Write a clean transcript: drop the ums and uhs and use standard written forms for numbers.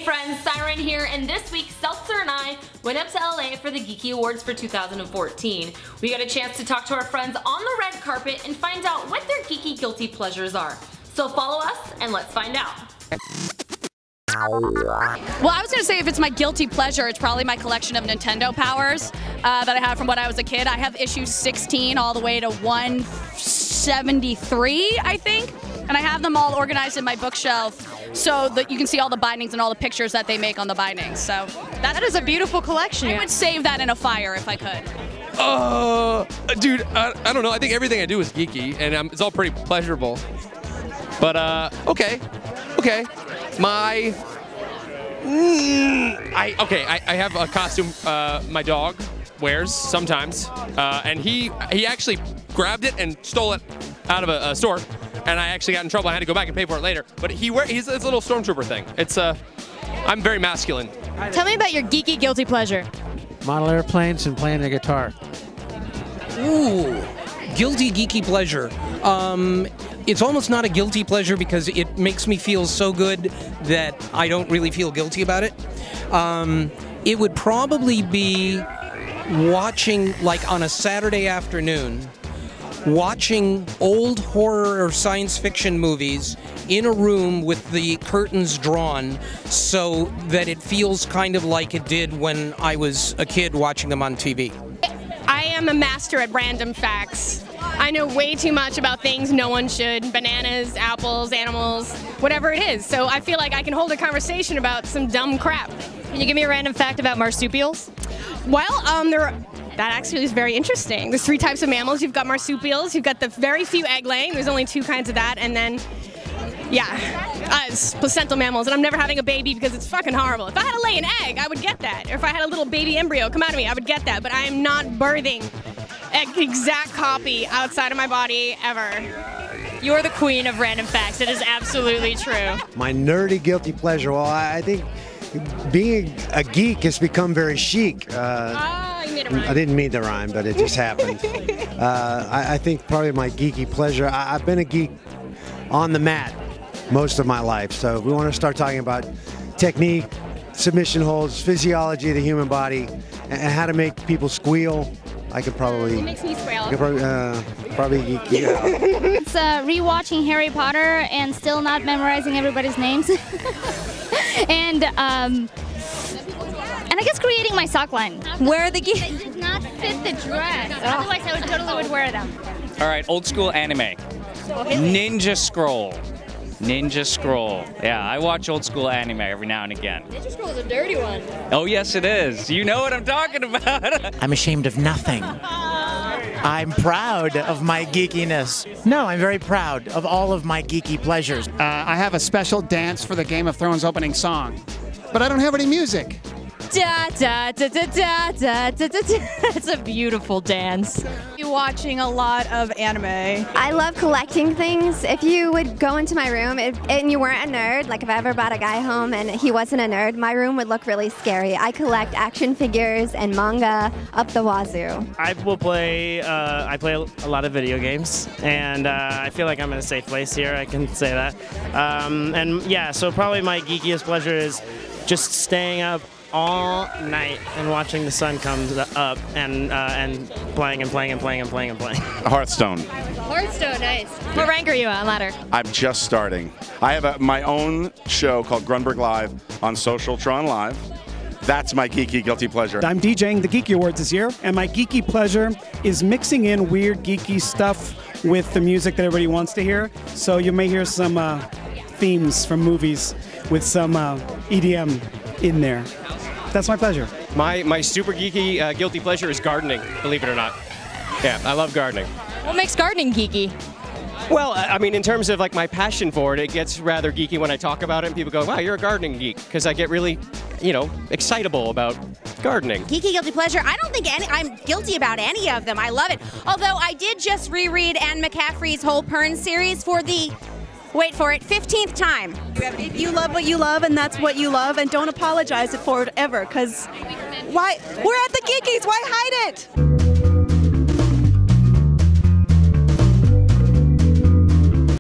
Hey friends, Siren here, and this week Seltzer and I went up to LA for the Geeky Awards for 2014. We got a chance to talk to our friends on the red carpet and find out what their geeky guilty pleasures are. So follow us and let's find out. Well, I was going to say if it's my guilty pleasure, it's probably my collection of Nintendo Powers that I had from when I was a kid. I have issue 16 all the way to 173, I think. And I have them all organized in my bookshelf so that you can see all the bindings and all the pictures that they make on the bindings. So that is a beautiful collection. I would save that in a fire if I could. Dude, I don't know. I think everything I do is geeky, and it's all pretty pleasurable. But, okay. I have a costume my dog wears sometimes, and he actually grabbed it and stole it out of a store, and I actually got in trouble. I had to go back and pay for it later. But he's a little stormtrooper thing. It's I'm very masculine. Tell me about your geeky guilty pleasure. Model airplanes and playing the guitar. Ooh, guilty geeky pleasure. It's almost not a guilty pleasure because it makes me feel so good that I don't really feel guilty about it. It would probably be watching, like on a Saturday afternoon, watching old horror or science fiction movies in a room with the curtains drawn so that it feels kind of like it did when I was a kid watching them on TV. I am a master at random facts. I know way too much about things no one should. Bananas, apples, animals, whatever it is. So I feel like I can hold a conversation about some dumb crap. Can you give me a random fact about marsupials? Well, that actually is very interesting. There's 3 types of mammals. You've got marsupials, you've got the very few egg laying. There's only 2 kinds of that, and then, it's placental mammals, and I'm never having a baby because it's fucking horrible. If I had to lay an egg, I would get that. Or if I had a little baby embryo come out of me, I would get that. But I am not birthing an exact copy outside of my body ever. You're the queen of random facts. It is absolutely true. My nerdy guilty pleasure. Well, I think being a geek has become very chic. You made it rhyme. I didn't mean to rhyme, but it just happened. I think probably my geeky pleasure. I've been a geek on the mat most of my life. So if we want to start talking about technique, submission holds, physiology of the human body, and how to make people squeal, I could probably. It makes me squeal. Probably geeky. Yeah. It's rewatching Harry Potter and still not memorizing everybody's names. And I guess creating my sock line. Where are the geeks? They did not fit the dress. Otherwise, I would totally wear them. All right, old school anime. Ninja Scroll. Ninja Scroll. Yeah, I watch old school anime every now and again. Ninja Scroll is a dirty one. Oh, yes, it is. You know what I'm talking about. I'm ashamed of nothing. I'm proud of my geekiness. No, I'm very proud of all of my geeky pleasures. I have a special dance for the Game of Thrones opening song, but I don't have any music. Da da da da da da da da. It's a beautiful dance. You're watching a lot of anime. I love collecting things. If you would go into my room and you weren't a nerd, like if I ever brought a guy home and he wasn't a nerd, my room would look really scary. I collect action figures and manga up the wazoo. I play a lot of video games, and I feel like I'm in a safe place here, I can say that. So probably my geekiest pleasure is just staying up all night and watching the sun come up and playing. Hearthstone. Hearthstone, nice. What rank are you on ladder? I'm just starting. I have my own show called Grunberg Live on Socialtron Live. That's my geeky guilty pleasure. I'm DJing the Geeky Awards this year, and my geeky pleasure is mixing in weird geeky stuff with the music that everybody wants to hear. So you may hear some themes from movies with some EDM in there. That's my pleasure. My super geeky guilty pleasure is gardening, believe it or not. Yeah, I love gardening. What makes gardening geeky? Well, I mean, in terms of like my passion for it, it gets rather geeky when I talk about it and people go, wow, you're a gardening geek, because I get really, excitable about gardening. Geeky guilty pleasure, I don't think I'm guilty about any of them. I love it. Although I did just reread Anne McCaffrey's whole Pern series for the, wait for it, 15th time. You love what you love, and that's what you love, and don't apologize for it ever, because why? We're at the Geekies, why hide it?